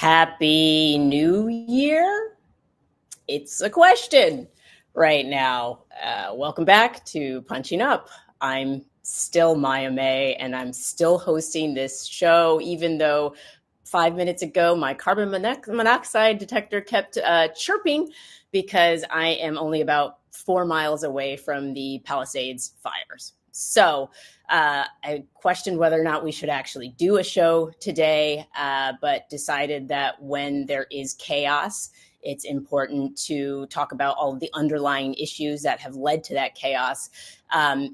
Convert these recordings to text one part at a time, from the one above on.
Happy New Year? It's a question right now. Welcome back to Punching Up. I'm still Maya May, and I'm still hosting this show, even though 5 minutes ago my carbon monoxide detector kept chirping because I am only about 4 miles away from the Palisades fires. So I questioned whether or not we should actually do a show today, but decided that when there is chaos, it's important to talk about all of the underlying issues that have led to that chaos.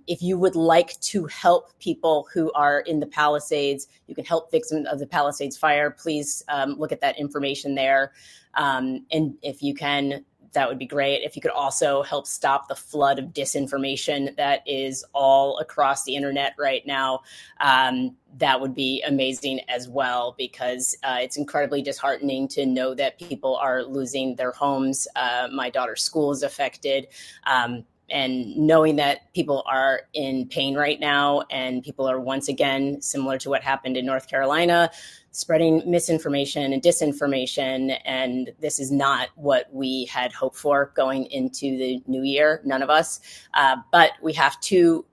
If you would like to help people who are in the Palisades, you can help victims of the Palisades fire. Please look at that information there. And if you can, that would be great. If you could also help stop the flood of disinformation that is all across the internet right now, that would be amazing as well, because it's incredibly disheartening to know that people are losing their homes. My daughter's school is affected. And knowing that people are in pain right now, and people are once again, similar to what happened in North Carolina, spreading misinformation and disinformation. And this is not what we had hoped for going into the new year, none of us. But we have to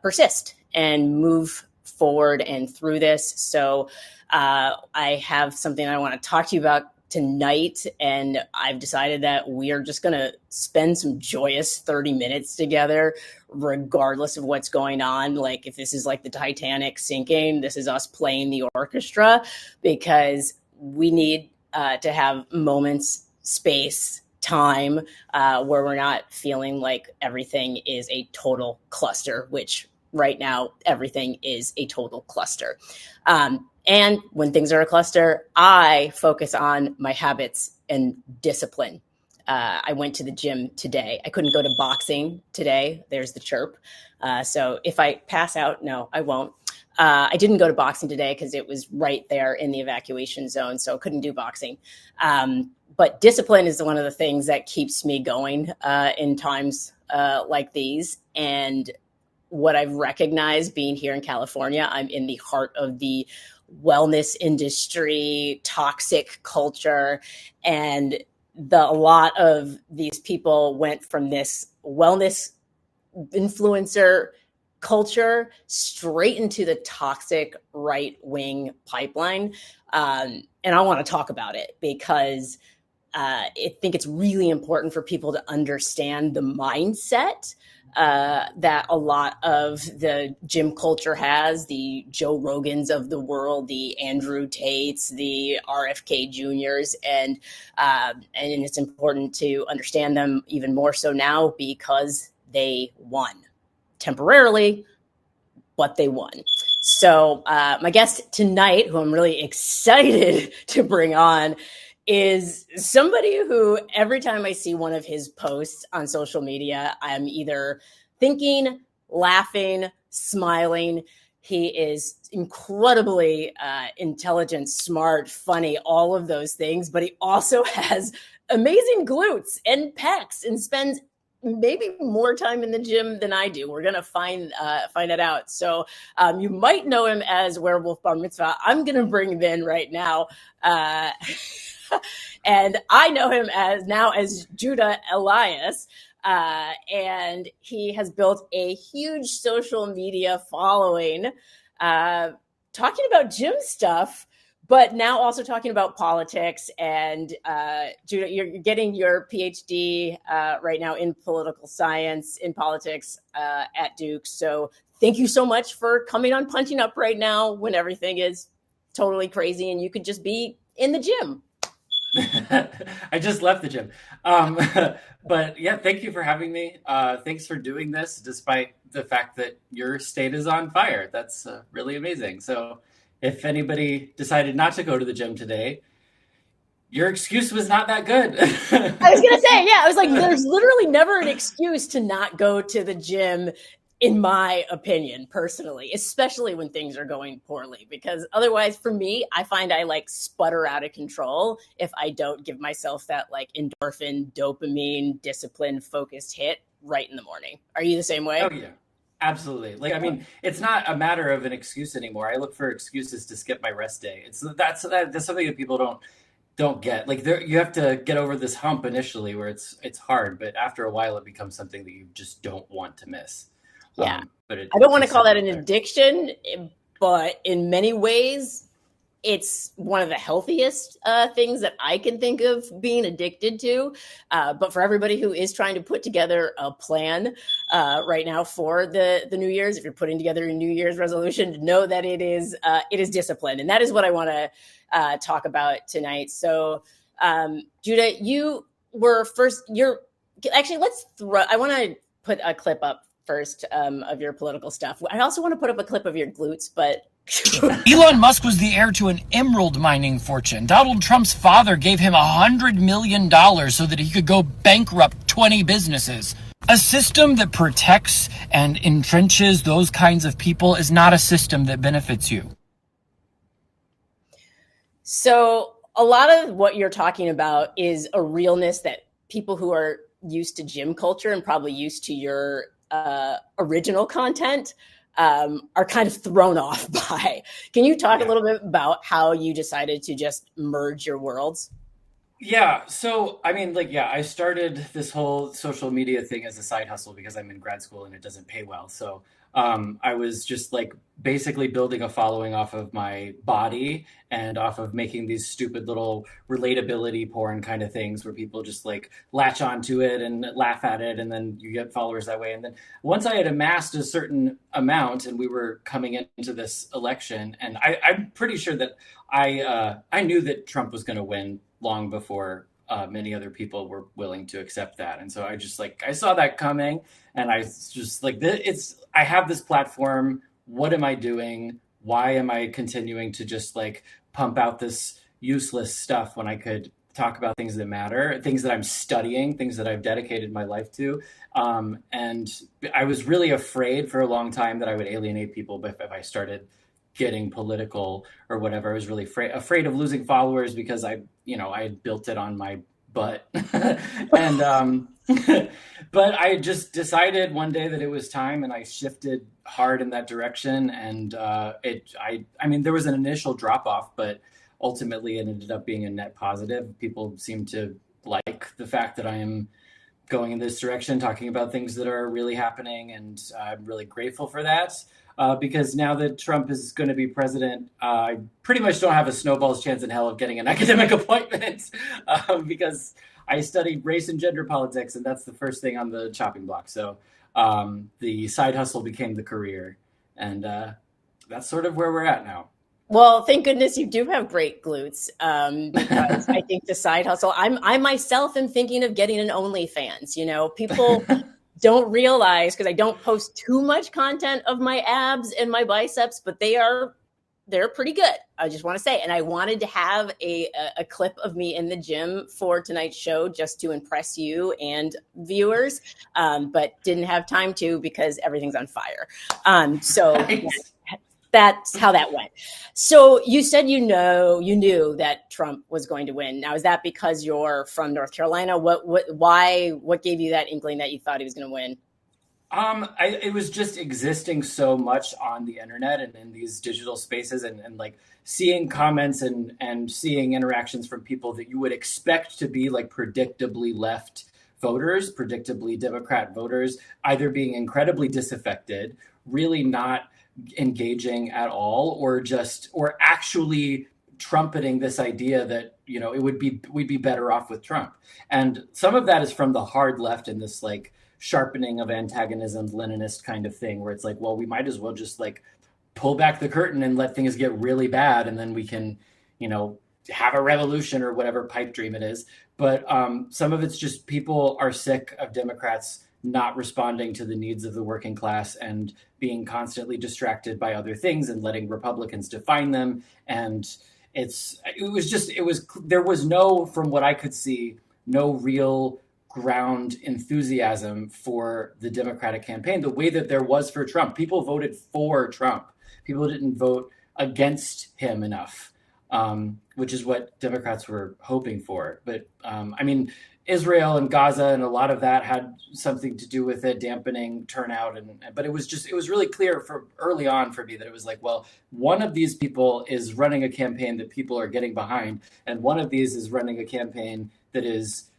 persist and move forward and through this. So I have something I want to talk to you about tonight, and I've decided that we are just going to spend some joyous 30 minutes together, regardless of what's going on. Like, if this is like the Titanic sinking, this is us playing the orchestra, because we need to have moments, space, time, where we're not feeling like everything is a total cluster, which right now, everything is a total cluster. And when things are a cluster, I focus on my habits and discipline. I went to the gym today. I couldn't go to boxing today. There's the chirp. So if I pass out, no, I won't. I didn't go to boxing today because it was right there in the evacuation zone, so I couldn't do boxing. But discipline is one of the things that keeps me going in times like these. And what I've recognized being here in California, I'm in the heart of the wellness industry, toxic culture, and a lot of these people went from this wellness influencer culture straight into the toxic right-wing pipeline. And I want to talk about it because I think it's really important for people to understand the mindset that a lot of the gym culture has, the Joe Rogans of the world, the Andrew Tates, the RFK Juniors, and it's important to understand them even more so now because they won temporarily, but they won. So my guest tonight, who I'm really excited to bring on, is somebody who every time I see one of his posts on social media, I'm either thinking, laughing, smiling. He is incredibly intelligent, smart, funny, all of those things, but he also has amazing glutes and pecs and spends maybe more time in the gym than I do. We're going to find it out. So you might know him as werewolffbarmitzvah. I'm going to bring him in right now. And I know him as Judah Elias. And he has built a huge social media following, talking about gym stuff, but now also talking about politics. And Judah, you're getting your PhD right now in political science, in politics at Duke. So thank you so much for coming on Punching Up right now when everything is totally crazy and you could just be in the gym. I just left the gym. But yeah, thank you for having me. Thanks for doing this despite the fact that your state is on fire. That's really amazing. So if anybody decided not to go to the gym today, your excuse was not that good. I was going to say, yeah, I was like, there's literally never an excuse to not go to the gym, in my opinion, personally, especially when things are going poorly, because otherwise for me, I find I like sputter out of control if I don't give myself that like endorphin, dopamine, discipline, focused hit right in the morning. Are you the same way? Oh yeah, absolutely. Like, I mean, it's not a matter of an excuse anymore. I look for excuses to skip my rest day. That's something that people don't don't get. Like there, you have to get over this hump initially where it's hard, but after a while it becomes something that you just don't want to miss. Yeah. But I don't it want to takes call time to that an get there. addiction, but in many ways, it's one of the healthiest things that I can think of being addicted to. But for everybody who is trying to put together a plan right now for the New Year's, if you're putting together a New Year's resolution, know that it is discipline, and that is what I want to talk about tonight. So, Judah, you were first. You're actually let's throw. I want to put a clip up first of your political stuff. I also want to put up a clip of your glutes, but Elon Musk was the heir to an emerald mining fortune. Donald Trump's father gave him $100 million so that he could go bankrupt 20 businesses. A system that protects and entrenches those kinds of people is not a system that benefits you. So a lot of what you're talking about is a realness that people who are used to gym culture and probably used to your original content are kind of thrown off by. Can you talk a little bit about how you decided to just merge your worlds? Yeah. So, I mean, I started this whole social media thing as a side hustle because I'm in grad school and it doesn't pay well. So, I was just like basically building a following off of my body and off of making these stupid little relatability porn kind of things where people just like latch onto it and laugh at it. And then you get followers that way. And then once I had amassed a certain amount and we were coming into this election, and I'm pretty sure that I knew that Trump was going to win long before many other people were willing to accept that. And so I saw that coming, and I just like, I have this platform. What am I doing? Why am I continuing to just like pump out this useless stuff when I could talk about things that matter, things that I'm studying, things that I've dedicated my life to? And I was really afraid for a long time that I would alienate people if I started getting political or whatever. I was really afraid of losing followers because I had built it on my butt. And but I just decided one day that it was time, and I shifted hard in that direction. And I mean, there was an initial drop off, but ultimately it ended up being a net positive. People seem to like the fact that I am going in this direction, talking about things that are really happening, and I'm really grateful for that. Because now that Trump is going to be president, I pretty much don't have a snowball's chance in hell of getting an academic appointment because I studied race and gender politics, and that's the first thing on the chopping block. So the side hustle became the career, and that's sort of where we're at now. Well, thank goodness you do have great glutes, because I think the side hustle, I myself am thinking of getting an OnlyFans. People don't realize, because I don't post too much content of my abs and my biceps, but they're pretty good. I just want to say, and I wanted to have a clip of me in the gym for tonight's show just to impress you and viewers, but didn't have time to because everything's on fire. So Nice. That's how that went. So you said you knew that Trump was going to win. Now, is that because you're from North Carolina? What gave you that inkling that you thought he was going to win? It was just existing so much on the internet and in these digital spaces, and like seeing comments and seeing interactions from people that you would expect to be like predictably left voters, predictably Democrat voters, either being incredibly disaffected, really not engaging at all, or actually trumpeting this idea that we'd be better off with Trump. And some of that is from the hard left in this like sharpening of antagonisms, Leninist kind of thing, where it's like, well, we might as well just like pull back the curtain and let things get really bad, and then we can have a revolution or whatever pipe dream it is. But some of it's just people are sick of Democrats not responding to the needs of the working class and being constantly distracted by other things and letting Republicans define them. And there was no, from what I could see, no real ground enthusiasm for the Democratic campaign the way that there was for Trump. People voted for Trump. People didn't vote against him enough. which is what Democrats were hoping for. But I mean, Israel and Gaza and a lot of that had something to do with it, dampening turnout. But it was really clear for early on for me that it was like, well, one of these people is running a campaign that people are getting behind, and one of these is running a campaign that is,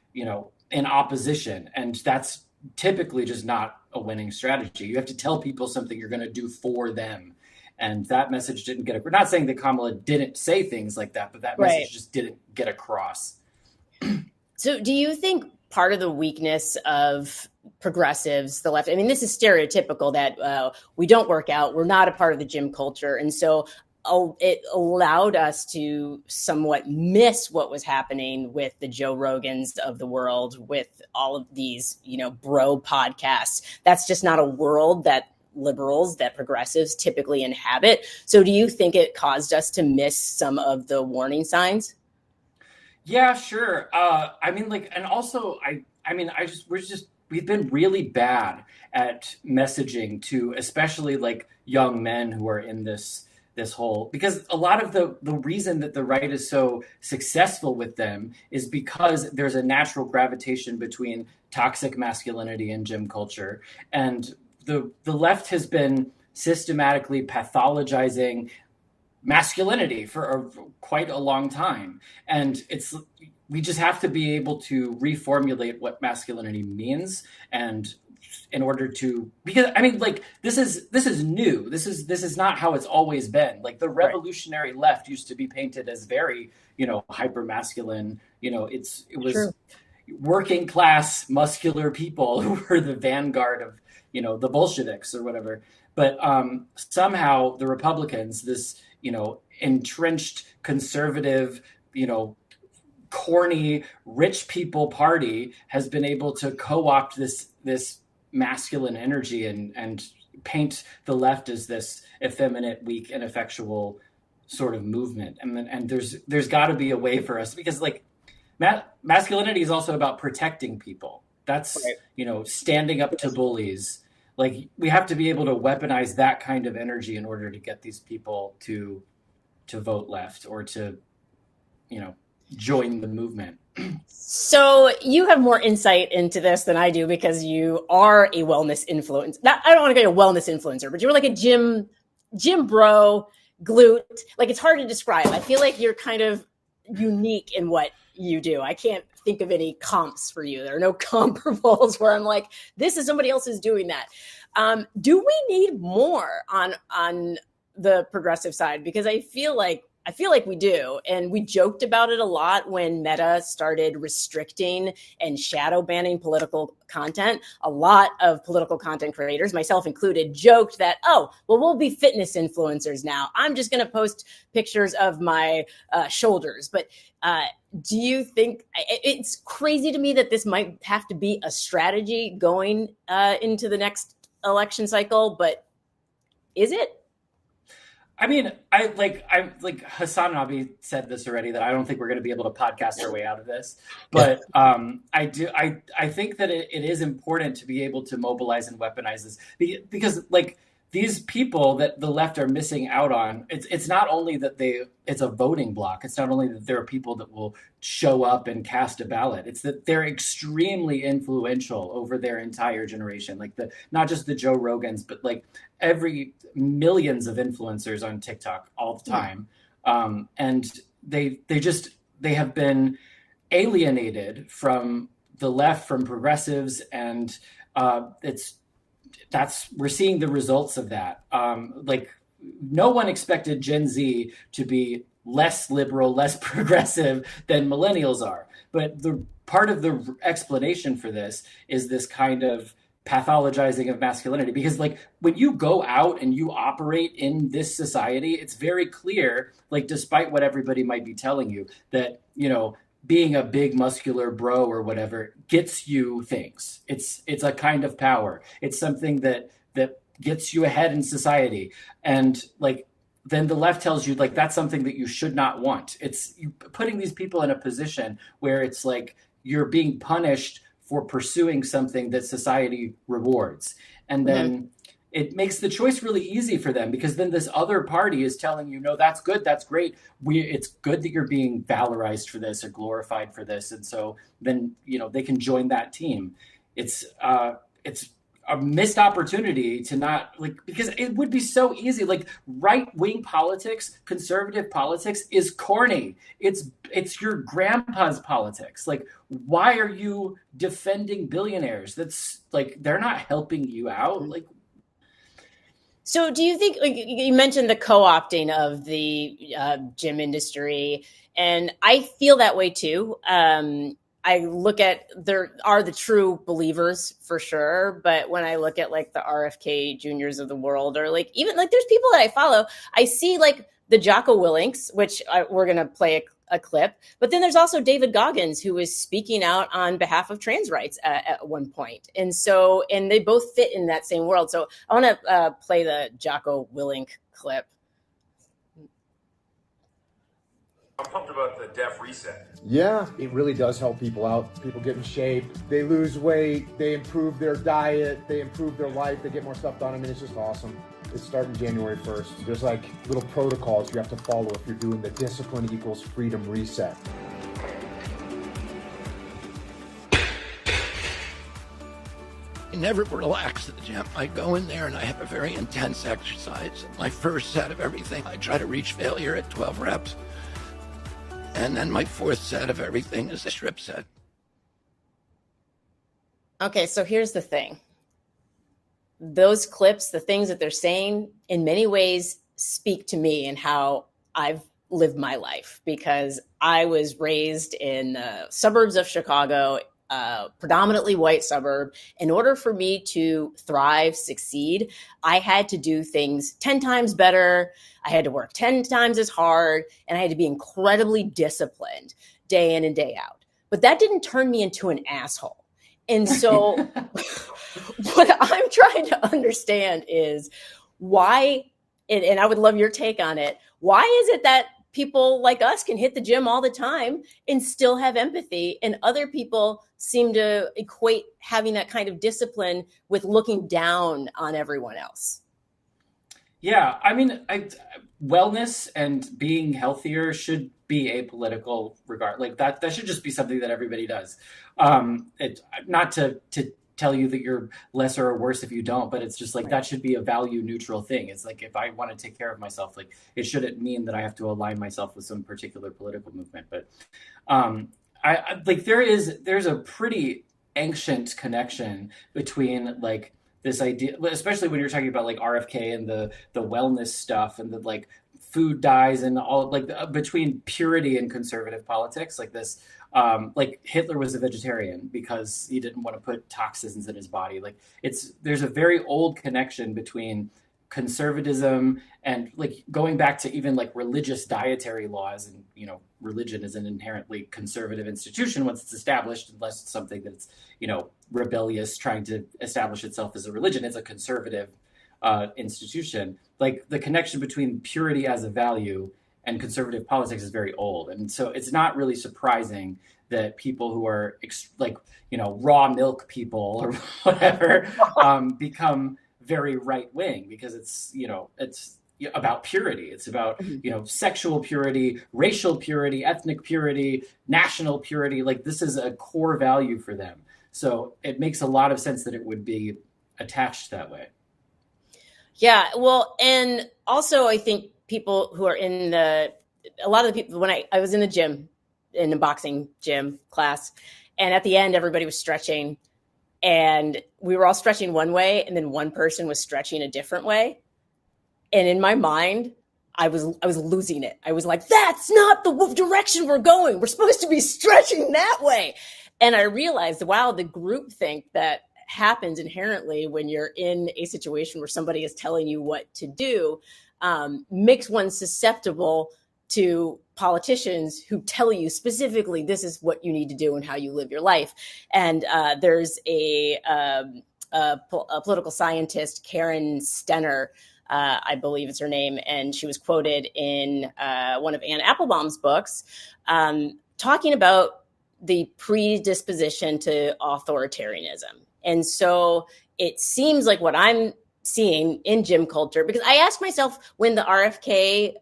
in opposition. And that's typically just not a winning strategy. You have to tell people something you're going to do for them. And that message didn't get across. We're not saying that Kamala didn't say things like that, but that message just didn't get across. So do you think part of the weakness of progressives, the left, I mean, this is stereotypical that we don't work out, we're not a part of the gym culture. And so it allowed us to somewhat miss what was happening with the Joe Rogans of the world, with all of these, bro podcasts. That's just not a world that liberals, that progressives typically inhabit. So do you think it caused us to miss some of the warning signs? Yeah, sure. And also we've been really bad at messaging to especially like young men who are in this whole, because a lot of the reason that the right is so successful with them is because there's a natural gravitation between toxic masculinity and gym culture. And the left has been systematically pathologizing masculinity for quite a long time. And we just have to be able to reformulate what masculinity means. And in order to, because I mean, like, this is new. This is not how it's always been. Like, the revolutionary left used to be painted as very, hyper masculine. It was True. Working class muscular people who were the vanguard of, the Bolsheviks or whatever. But somehow the Republicans, this, entrenched conservative, corny rich people party, has been able to co-opt this masculine energy and paint the left as this effeminate, weak, ineffectual sort of movement. And there's got to be a way for us, because like masculinity is also about protecting people. That's right. Standing up to bullies. Like, we have to be able to weaponize that kind of energy in order to get these people to vote left or to, join the movement. So you have more insight into this than I do, because you are a wellness influencer. I don't want to go a wellness influencer, but you're like a gym bro, glute. Like, it's hard to describe. I feel like you're kind of unique in what you do. I can't think of any comps for you. There are no comparables where I'm like, this is somebody else who's doing that. Do we need more on the progressive side? Because I feel like we do. And we joked about it a lot when Meta started restricting and shadow banning political content. A lot of political content creators, myself included, joked that, we'll be fitness influencers now. I'm just going to post pictures of my shoulders. But do you think it's crazy to me that this might have to be a strategy going into the next election cycle? But is it? I mean, I Hassan Nabi said this already, that I don't think we're going to be able to podcast our way out of this. But I think that it is important to be able to mobilize and weaponize this, because like these people that the left are missing out on, it's not only that it's a voting block. It's not only that there are people that will show up and cast a ballot. It's that they're extremely influential over their entire generation. Like not just the Joe Rogans, but like millions of influencers on TikTok all the time. And they have been alienated from the left, from progressives. And we're seeing the results of that. Like, no one expected Gen Z to be less liberal, less progressive than millennials are. But the part of the explanation for this is this kind of pathologizing of masculinity, because like when you go out and you operate in this society, it's very clear, like, despite what everybody might be telling you, that, being a big muscular bro or whatever gets you things. It's a kind of power. It's something that gets you ahead in society. And like, then the left tells you, like, that's something that you should not want. It's you putting these people in a position where it's like you're being punished for pursuing something that society rewards. And then it makes the choice really easy for them, because then this other party is telling you, no, that's good, that's great. It's good that you're being valorized for this or glorified for this. And so then, they can join that team. It's a missed opportunity to not, because it would be so easy. Right-wing politics, conservative politics is corny. It's your grandpa's politics. Why are you defending billionaires? That's they're not helping you out. So do you think, you mentioned the co-opting of the gym industry, and I feel that way too. I look at, there are the true believers for sure, but when I look at the RFK Juniors of the world, or even there's people that I follow, I see the Jocko Willinks, which we're going to play a clip, but then there's also David Goggins, who was speaking out on behalf of trans rights at one point. And they both fit in that same world. So I want to play the Jocko Willink clip. I'm pumped about the Def Reset. Yeah, it really does help people out. People get in shape, they lose weight, they improve their diet, they improve their life, they get more stuff done. I mean, it's just awesome. It's starting January 1st. There's little protocols you have to follow if you're doing the discipline equals freedom reset. I never relax at the gym. I go in there and I have a very intense exercise. My first set of everything, I try to reach failure at 12 reps. And then my fourth set of everything is a strip set. Okay, so here's the thing. Those clips, the things that they're saying, in many ways speak to me and how I've lived my life, because I was raised in the suburbs of Chicago, predominantly white suburb. In order for me to thrive, succeed, I had to do things 10 times better. I had to work 10 times as hard, and I had to be incredibly disciplined day in and day out. But that didn't turn me into an asshole. And so what I'm trying to understand is why, and I would love your take on it, why is it that people like us can hit the gym all the time and still have empathy, and other people seem to equate having that kind of discipline with looking down on everyone else? Yeah, I mean, wellness and being healthier should be apolitical regard. That should just be something that everybody does. Not to tell you that you're lesser or worse if you don't, but it's just right. That should be a value neutral thing. It's if I want to take care of myself, it shouldn't mean that I have to align myself with some particular political movement. But there's a pretty ancient connection between this idea, especially when you're talking about RFK and the wellness stuff and the food dyes and all, between purity and conservative politics, this. Hitler was a vegetarian because he didn't want to put toxins in his body. There's a very old connection between conservatism and going back to even religious dietary laws. And religion is an inherently conservative institution once it's established, unless it's something that's rebellious trying to establish itself as a religion. It's a conservative institution. The connection between purity as a value and conservative politics is very old. And so it's not really surprising that people who are raw milk people or whatever become very right wing, because it's about purity. It's about, sexual purity, racial purity, ethnic purity, national purity. This is a core value for them. So it makes a lot of sense that it would be attached that way. Yeah, well, and also I think people who are in a lot of the people, when I was in the gym, in a boxing gym class, and at the end, everybody was stretching, and we were all stretching one way, and then one person was stretching a different way. And in my mind, I was losing it. I was like, that's not the direction we're going. We're supposed to be stretching that way. And I realized, wow, the groupthink that happens inherently when you're in a situation where somebody is telling you what to do makes one susceptible to politicians who tell you specifically this is what you need to do and how you live your life. And there's a political scientist, Karen Stenner, I believe it's her name, and she was quoted in one of Anne Applebaum's books talking about the predisposition to authoritarianism. And so it seems like what I'm seeing in gym culture, because I asked myself when the RFK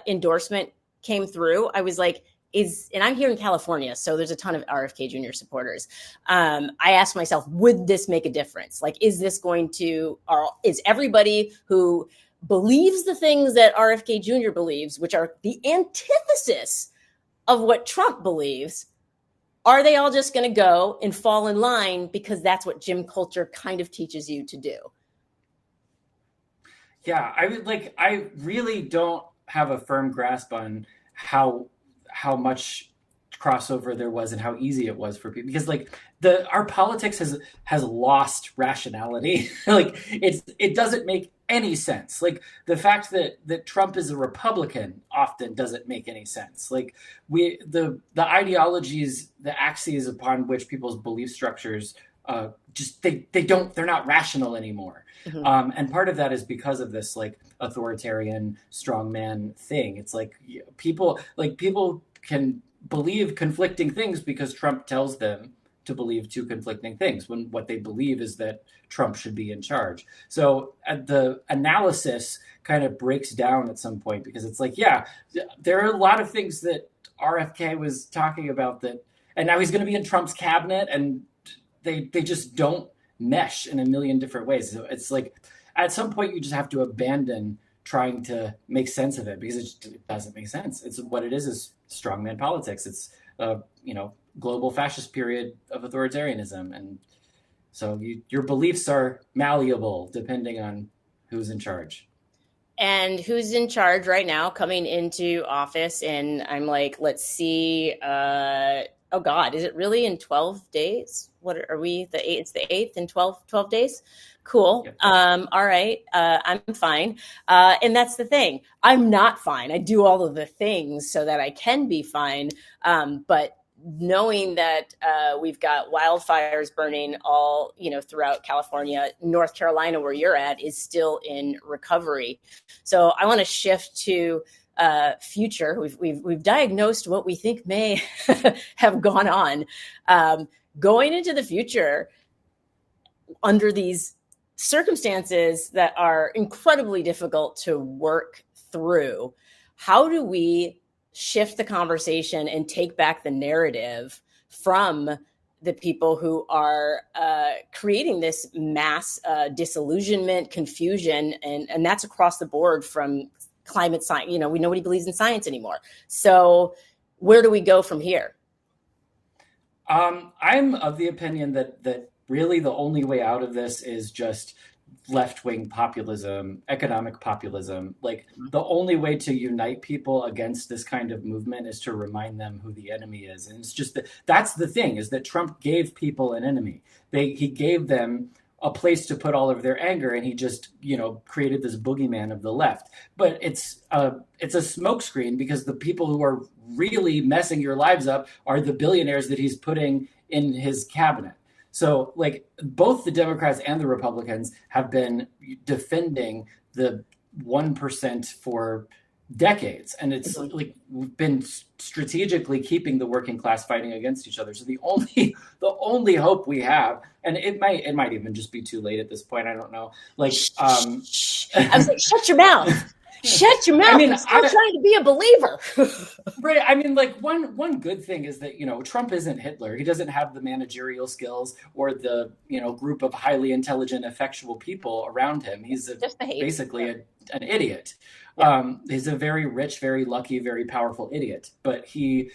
endorsement came through, I was like, and I'm here in California, so there's a ton of RFK Jr. supporters. I asked myself, would this make a difference? Like, is this going to, or is everybody who believes the things that RFK Jr. believes, which are the antithesis of what Trump believes, are they all just going to go and fall in line because that's what gym culture kind of teaches you to do? Yeah, I really don't have a firm grasp on how much crossover there was and how easy it was for people, because like our politics has lost rationality. Like it doesn't make any sense. Like the fact that Trump is a Republican often doesn't make any sense. Like the ideologies, the axes upon which people's belief structures they're not rational anymore. Mm-hmm. And part of that is because of this like authoritarian strongman thing. It's like people can believe conflicting things because Trump tells them to believe two conflicting things, when what they believe is that Trump should be in charge. So the analysis kind of breaks down at some point, because it's like, yeah, there are a lot of things that RFK was talking about that, and now he's going to be in Trump's cabinet, and they just don't mesh in a million different ways. So it's like at some point you just have to abandon trying to make sense of it, because it doesn't make sense. It's what it is strongman politics. It's global fascist period of authoritarianism, and so your beliefs are malleable depending on who's in charge. And who's in charge right now coming into office? And I'm like, let's see. Oh God, is it really in 12 days? What are we? It's the 8th in 12 days. Cool. Yep. All right. I'm fine. And that's the thing. I'm not fine. I do all of the things so that I can be fine. But knowing that we've got wildfires burning all, throughout California, North Carolina, where you're at, is still in recovery. So I want to shift to future. We've diagnosed what we think may have gone on. Going into the future under these circumstances that are incredibly difficult to work through, how do we shift the conversation and take back the narrative from the people who are creating this mass disillusionment, confusion, and that's across the board from climate science? Nobody believes in science anymore. So where do we go from here? I'm of the opinion that really the only way out of this is just left-wing populism, economic populism. Like the only way to unite people against this kind of movement is to remind them who the enemy is. And it's just that's the thing, is that Trump gave people an enemy. He gave them a place to put all of their anger, and he just, created this boogeyman of the left. But it's a smokescreen, because the people who are really messing your lives up are the billionaires that he's putting in his cabinet. So like both the Democrats and the Republicans have been defending the 1% for decades. And it's like we've been strategically keeping the working class fighting against each other. So the only hope we have, and it might even just be too late at this point, I don't know. Like I was like, shut your mouth. Shut your mouth. I mean, I'm still trying to be a believer. Right. I mean, like one good thing is that, Trump isn't Hitler. He doesn't have the managerial skills or the, group of highly intelligent, effectual people around him. He's basically an idiot. Yeah. He's a very rich, very lucky, very powerful idiot. But he,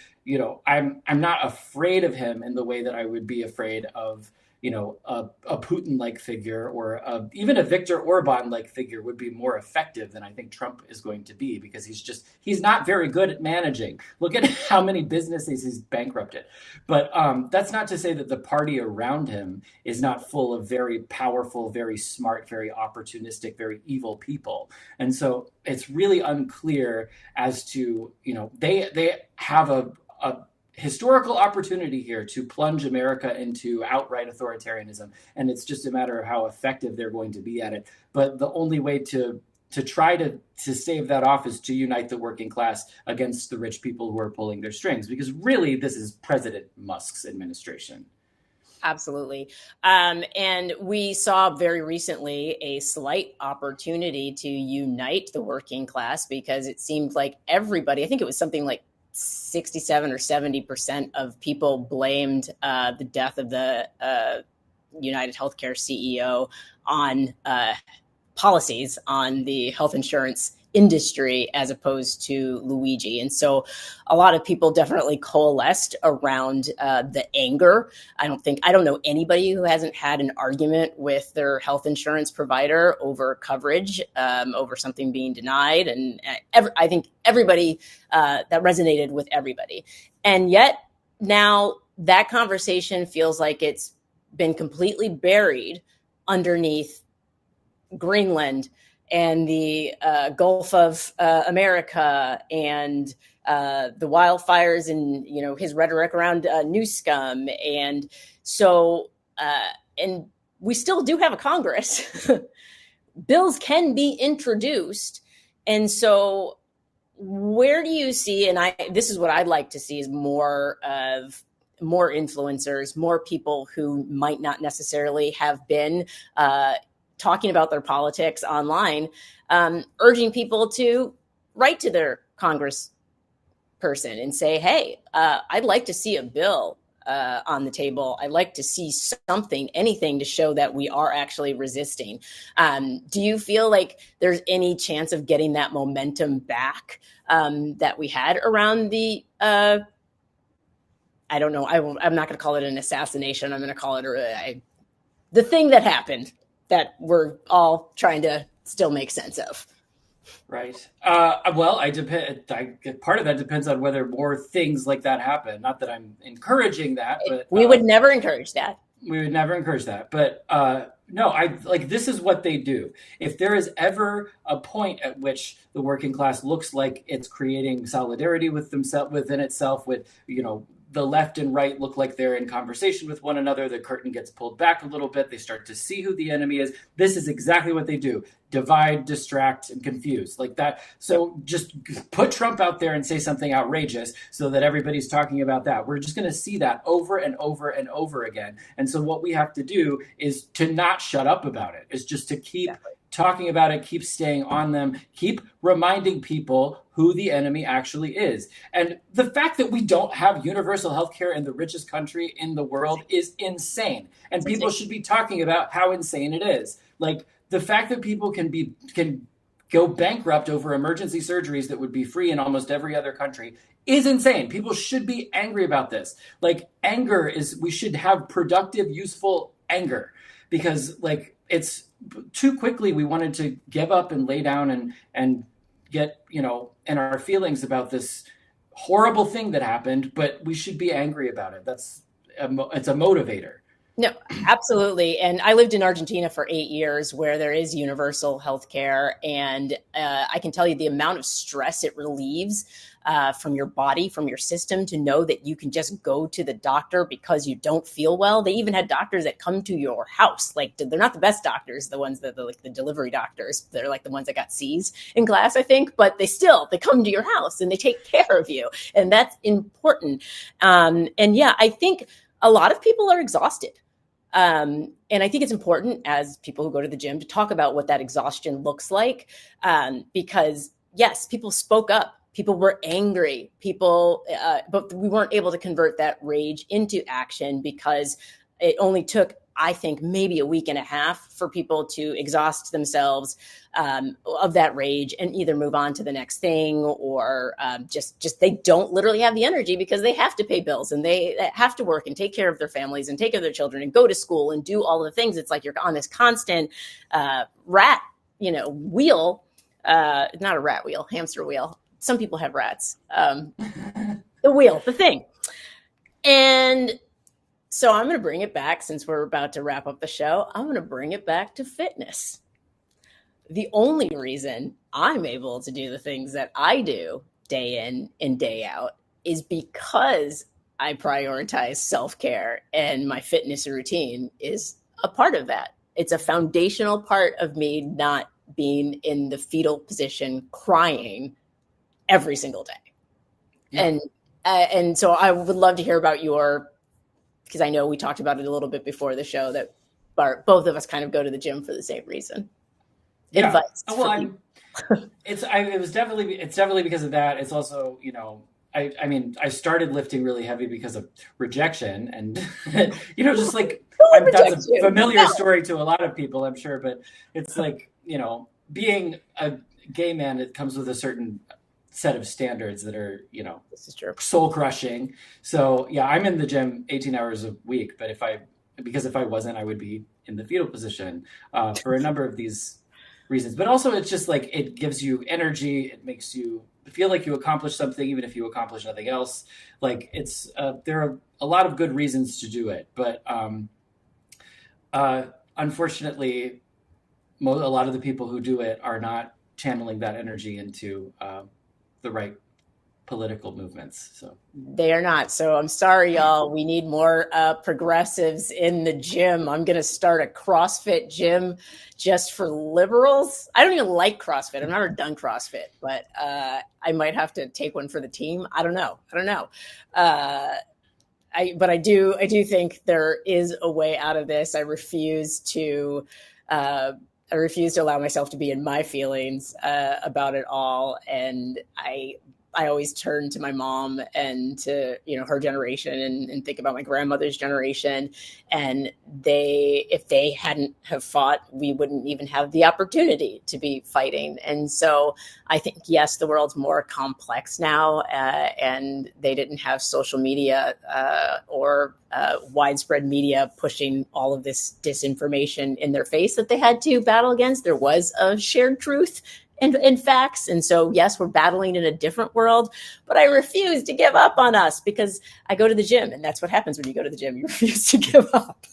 I'm not afraid of him in the way that I would be afraid of, a Putin-like figure, or even a Viktor Orban-like figure would be more effective than I think Trump is going to be, because he's not very good at managing. Look at how many businesses he's bankrupted. But that's not to say that the party around him is not full of very powerful, very smart, very opportunistic, very evil people. And so it's really unclear as to, they have a historical opportunity here to plunge America into outright authoritarianism. And it's just a matter of how effective they're going to be at it. But the only way to try to stave that off is to unite the working class against the rich people who are pulling their strings, because really this is President Musk's administration. Absolutely. And we saw very recently a slight opportunity to unite the working class, because it seemed like everybody, I think it was something like 67 or 70% of people blamed the death of the United Healthcare CEO on policies on the health insurance industry as opposed to Luigi. And so a lot of people definitely coalesced around the anger. I don't know anybody who hasn't had an argument with their health insurance provider over coverage, over something being denied. And I think everybody, that resonated with everybody. And yet now that conversation feels like it's been completely buried underneath Greenland and the Gulf of America and the wildfires and, his rhetoric around New Scum. And so, and we still do have a Congress. Bills can be introduced. And so where do you see, and this is what I'd like to see, is more influencers, more people who might not necessarily have been talking about their politics online, urging people to write to their congressperson and say, hey, I'd like to see a bill on the table. I'd like to see something, anything to show that we are actually resisting. Do you feel like there's any chance of getting that momentum back that we had around the, I don't know, I'm not going to call it an assassination. I'm going to call it the thing that happened that we're all trying to still make sense of. Right. Well, part of that depends on whether more things like that happen. Not that I'm encouraging that, but we would never encourage that. We would never encourage that. But no, this is what they do. If there is ever a point at which the working class looks like it's creating solidarity with themselves within itself, with, the left and right look like they're in conversation with one another, the curtain gets pulled back a little bit, they start to see who the enemy is. This is exactly what they do: divide, distract, and confuse, like that. So just put Trump out there and say something outrageous so that everybody's talking about that. We're just going to see that over and over and over again. And so what we have to do is to not shut up about it, is just to keep talking about it, keep staying on them, keep reminding people who the enemy actually is. And the fact that we don't have universal health care in the richest country in the world is insane. And people should be talking about how insane it is. Like, the fact that people can go bankrupt over emergency surgeries that would be free in almost every other country is insane. People should be angry about this. Like, we should have productive, useful anger, because it's too quickly we wanted to give up and lay down and get, in our feelings about this horrible thing that happened, but we should be angry about it. It's a motivator. No, absolutely. And I lived in Argentina for 8 years, where there is universal health care. And I can tell you the amount of stress it relieves from your body, from your system, to know that you can just go to the doctor because you don't feel well. They even had doctors that come to your house. Like, they're not the best doctors, the ones that like the delivery doctors. They're like the ones that got C's in class, I think. But they come to your house and they take care of you. And that's important. And yeah, I think a lot of people are exhausted. And I think it's important, as people who go to the gym, to talk about what that exhaustion looks like, because yes, people spoke up, people were angry, but we weren't able to convert that rage into action, because it only took, I think, maybe a week and a half for people to exhaust themselves of that rage and either move on to the next thing, or just they don't literally have the energy because they have to pay bills and they have to work and take care of their families and take care of their children and go to school and do all the things. It's like you're on this constant rat, wheel, not a rat wheel, hamster wheel. Some people have rats. The wheel, the thing. And so I'm going to bring it back, since we're about to wrap up the show, I'm going to bring it back to fitness. The only reason I'm able to do the things that I do day in and day out is because I prioritize self-care, and my fitness routine is a part of that. It's a foundational part of me not being in the fetal position crying every single day. Yeah. And so I would love to hear about your because I know we talked about it a little bit before the show that both of us kind of go to the gym for the same reason. Yeah. Advice. Well, it's definitely because of that. It's also, I mean, I started lifting really heavy because of rejection, and just like that's a familiar story to a lot of people, I'm sure. But it's like, being a gay man, it comes with a certain set of standards that are, this is true, soul crushing. So yeah, I'm in the gym 18 hours a week, but if I wasn't, I would be in the fetal position for a number of these reasons. But also, it's just like, it gives you energy. It makes you feel like you accomplished something, even if you accomplish nothing else. Like, it's there are a lot of good reasons to do it, but unfortunately, a lot of the people who do it are not channeling that energy into the right political movements. So they are not. So I'm sorry, y'all. We need more progressives in the gym. I'm going to start a CrossFit gym just for liberals. I don't even like CrossFit. I've never done CrossFit, but I might have to take one for the team. I don't know. But I do think there is a way out of this. I refuse to allow myself to be in my feelings about it all. And I always turn to my mom and to, her generation and think about my grandmother's generation. And if they hadn't have fought, we wouldn't even have the opportunity to be fighting. And so I think, yes, the world's more complex now, and they didn't have social media or widespread media pushing all of this disinformation in their face that they had to battle against. There was a shared truth and facts. And so, yes, we're battling in a different world, but I refuse to give up on us, because I go to the gym, and that's what happens when you go to the gym. You refuse to give up.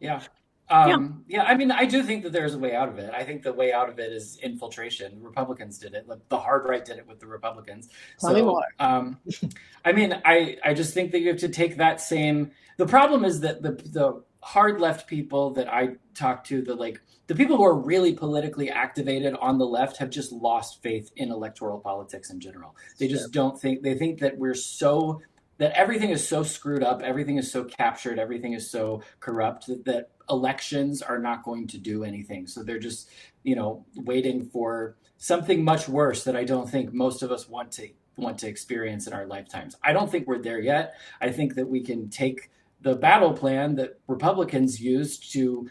Yeah. I mean, I do think that there's a way out of it. I think the way out of it is infiltration. Republicans did it. The hard right did it with the Republicans. Tell me more. I mean, I just think that you have to take that same. The problem is that the hard left people that I talk to, the people who are really politically activated on the left, have just lost faith in electoral politics in general. They just don't think. They think that that everything is so screwed up, everything is so captured, everything is so corrupt that elections are not going to do anything. So they're just, waiting for something much worse that I don't think most of us want to experience in our lifetimes. I don't think we're there yet. I think that we can take the battle plan that Republicans used to,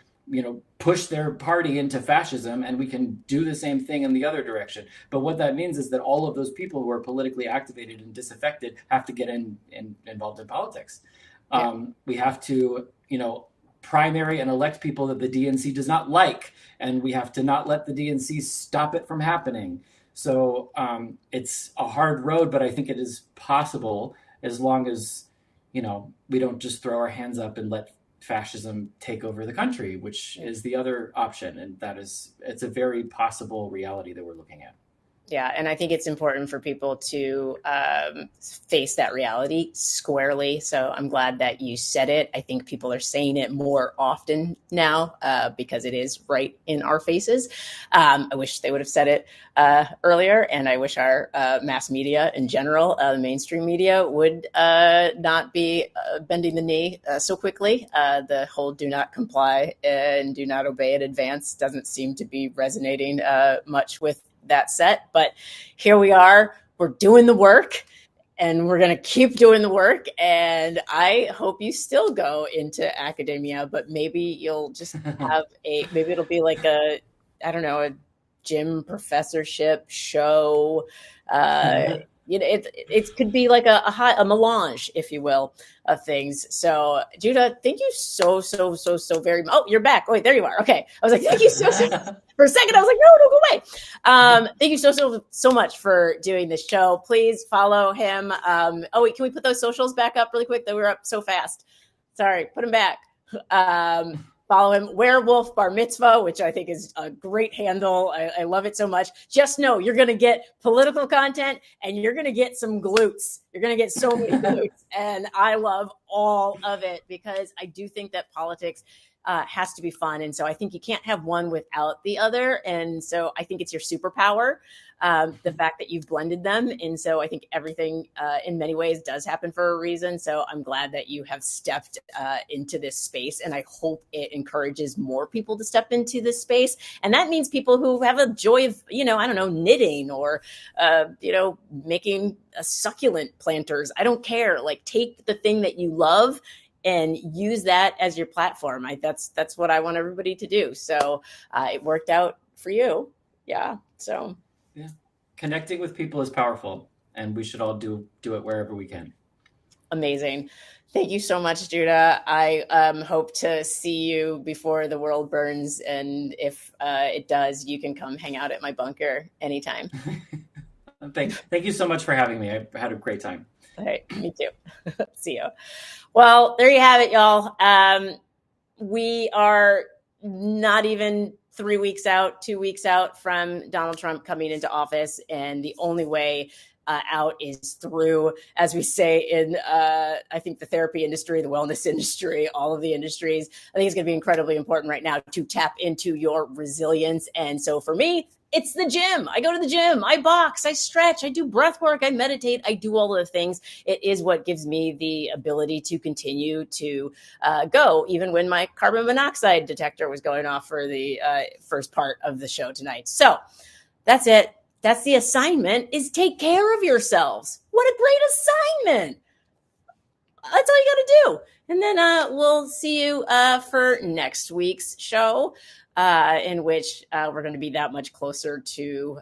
push their party into fascism, and we can do the same thing in the other direction. But what that means is that all of those people who are politically activated and disaffected have to get involved in politics. We have to, primary and elect people that the DNC does not like, and we have to not let the DNC stop it from happening. So it's a hard road, but I think it is possible, as long as, we don't just throw our hands up and let fascism take over the country, which is the other option. And it's a very possible reality that we're looking at. Yeah, and I think it's important for people to face that reality squarely. So I'm glad that you said it. I think people are saying it more often now because it is right in our faces. I wish they would have said it earlier, and I wish our mass media in general, the mainstream media, would not be bending the knee so quickly. The whole do not comply and do not obey in advance doesn't seem to be resonating much with that set, but here we are. We're doing the work, and we're going to keep doing the work. And I hope you still go into academia, but maybe you'll just have maybe it'll be like a gym professorship show. It could be like a melange, if you will, of things. So, Judah, thank you so very much. Oh, you're back. Oh, wait, there you are. Okay. I was like, thank you so. For a second, I was like, no, don't go away. Thank you so much for doing this show. Please follow him. Oh, wait, can we put those socials back up really quick? They were up so fast. Sorry, put them back. Follow him, werewolffbarmitzvah, which I think is a great handle. I love it so much. Just know you're going to get political content, and you're going to get some glutes. You're going to get so many glutes. And I love all of it, because I do think that politics has to be fun. And so I think you can't have one without the other. And so I think it's your superpower, the fact that you've blended them. And so I think everything in many ways does happen for a reason. So I'm glad that you have stepped into this space. And I hope it encourages more people to step into this space. And that means people who have a joy of, knitting or, making succulent planters. I don't care. Like, take the thing that you love and use that as your platform. That's what I want everybody to do. So it worked out for you. Yeah. So yeah, connecting with people is powerful, and we should all do it wherever we can. Amazing. Thank you so much, Judah. I hope to see you before the world burns. And if it does, you can come hang out at my bunker anytime. Thank you so much for having me. I had a great time. All right, me too. See you. Well, there you have it, y'all. We are not even 3 weeks out, 2 weeks out from Donald Trump coming into office. And the only way out is through, as we say in, I think, the therapy industry, the wellness industry, all of the industries. I think it's going to be incredibly important right now to tap into your resilience. And so for me, it's the gym. I go to the gym. I box. I stretch. I do breath work. I meditate. I do all of the things. It is what gives me the ability to continue to go, even when my carbon monoxide detector was going off for the first part of the show tonight. So that's it. That's the assignment, is take care of yourselves. What a great assignment. That's all you got to do. And then we'll see you for next week's show, in which we're going to be that much closer to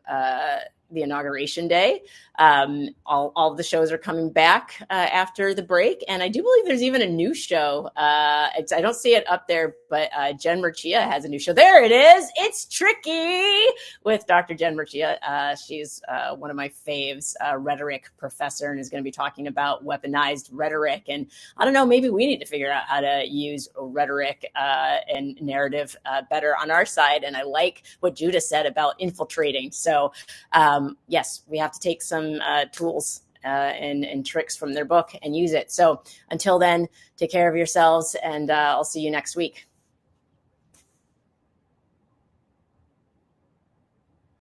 the inauguration day. All of the shows are coming back after the break. And I do believe there's even a new show. I don't see it up there, but Jen Murcia has a new show. There it is. It's Tricky with Dr. Jen Murcia. She's one of my faves, rhetoric professor, and is going to be talking about weaponized rhetoric. And I don't know, maybe we need to figure out how to use rhetoric and narrative better on our side. And I like what Judah said about infiltrating. So yes, we have to take some tools and tricks from their book and use it. So until then, take care of yourselves, and I'll see you next week.